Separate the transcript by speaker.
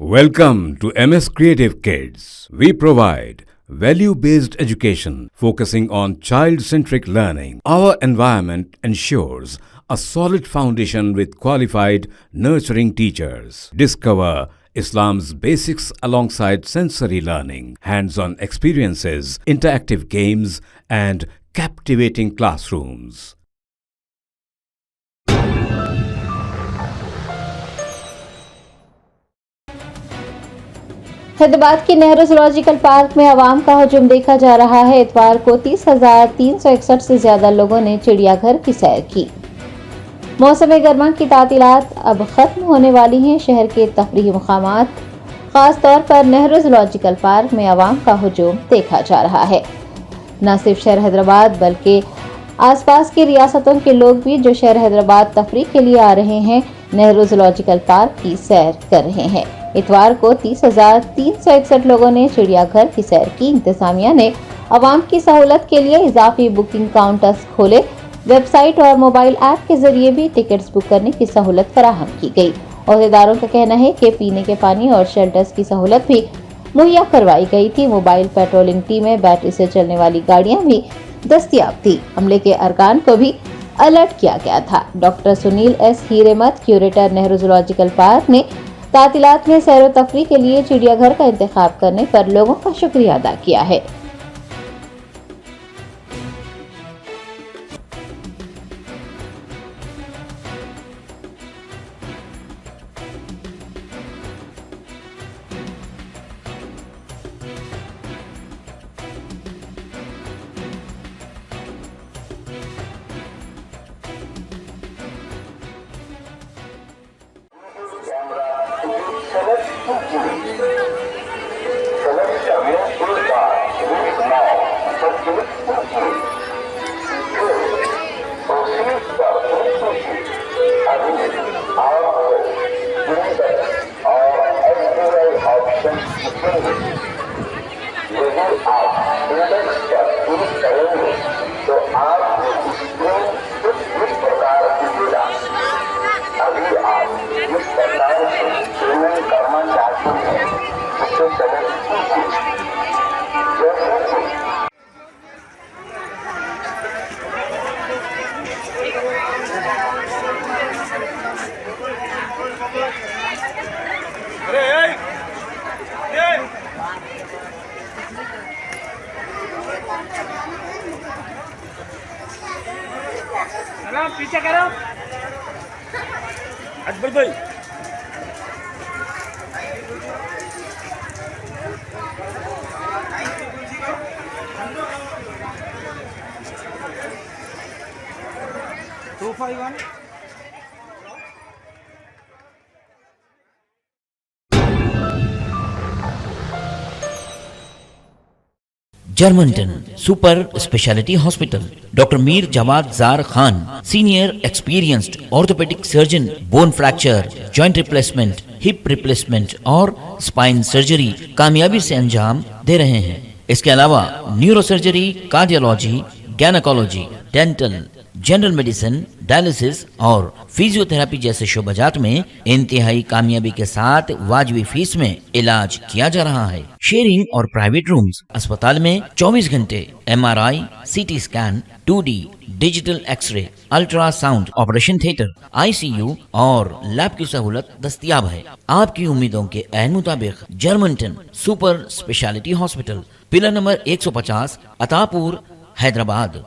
Speaker 1: Welcome to MS Creative Kids. We provide value-based education focusing on child-centric learning. Our environment ensures a solid foundation with qualified, nurturing teachers. Discover Islam's basics alongside sensory learning, hands-on experiences, interactive games, and captivating classrooms.
Speaker 2: Hyderabad के Nehru zoological park में आवाम का हुजूम देखा जा रहा है। इतवार को 30,361 से ज्यादा लोगों ने चिड़ियाघर की सैर की। मौसम गर्मा की तातीलात अब खत्म होने वाली हैं। शहर के तफरीही मकामात, खास तौर पर नेहरू जूलॉजिकल पार्क में आवाम का हुजूम देखा जा रहा है। न सिर्फ शहर हैदराबाद बल्कि आसपास की रियासतों के लोग भी जो शहर हैदराबाद तफरीह के लिए आ रहे हैं, नेहरू जूलॉजिकल पार्क की सैर कर रहे हैं। इतवार को 30,361 लोगों ने चिड़ियाघर की सैर की। इंतजामिया ने आवाम की सहूलत के लिए इजाफी बुकिंग काउंटर्स खोले। वेबसाइट और मोबाइल ऐप के जरिए भी टिकट्स बुक करने की सहूलत फराहम की गई। अहदेदारों का कहना है कि पीने के पानी और शेल्टर्स की सहूलत भी मुहैया करवाई गई थी। मोबाइल पेट्रोलिंग टीमें, बैटरी से चलने वाली गाड़ियां भी दस्तियाब थी। अमले के अरकान को भी अलर्ट किया गया था। Doctor Sunil S Hiremath, curator Nehru zoological park, ने तातीलात में सैर व तफरीह के लिए चिड़ियाघर का इंतखाब करने पर लोगों का शुक्रिया अदा किया है।
Speaker 3: तो आप इस प्रकार कीजिएगा। अभी आप जिस प्रकार से पेमेंट करना चाहते हैं उसे सेलेक्ट कीजिए। जैसे कि
Speaker 4: पीछे करो अकबर भाई। Two five one
Speaker 5: Germanten super speciality hospital, doctor Mir Jawad Jar Khan, senior experienced orthopaedic surgeon, bone fracture, joint replacement, hip replacement और स्पाइन सर्जरी कामयाबी से अंजाम दे रहे हैं। इसके अलावा neuro surgery, cardiology, gynaecology, dental, general medicine, dialysis और फिजियोथेरेपी जैसे शोबाजात में इंतहाई कामयाबी के साथ वाजिबी फीस में इलाज किया जा रहा है। शेयरिंग और प्राइवेट रूम्स। अस्पताल में 24 घंटे MRI, CT scan, 2D digital x ray, ultrasound, operation theatre, ICU और लैब की सहूलत दस्तयाब है। आपकी उम्मीदों के ऐन मुताबिक Germanten super speciality hospital, pillar number 150, Attapur, Hyderabad.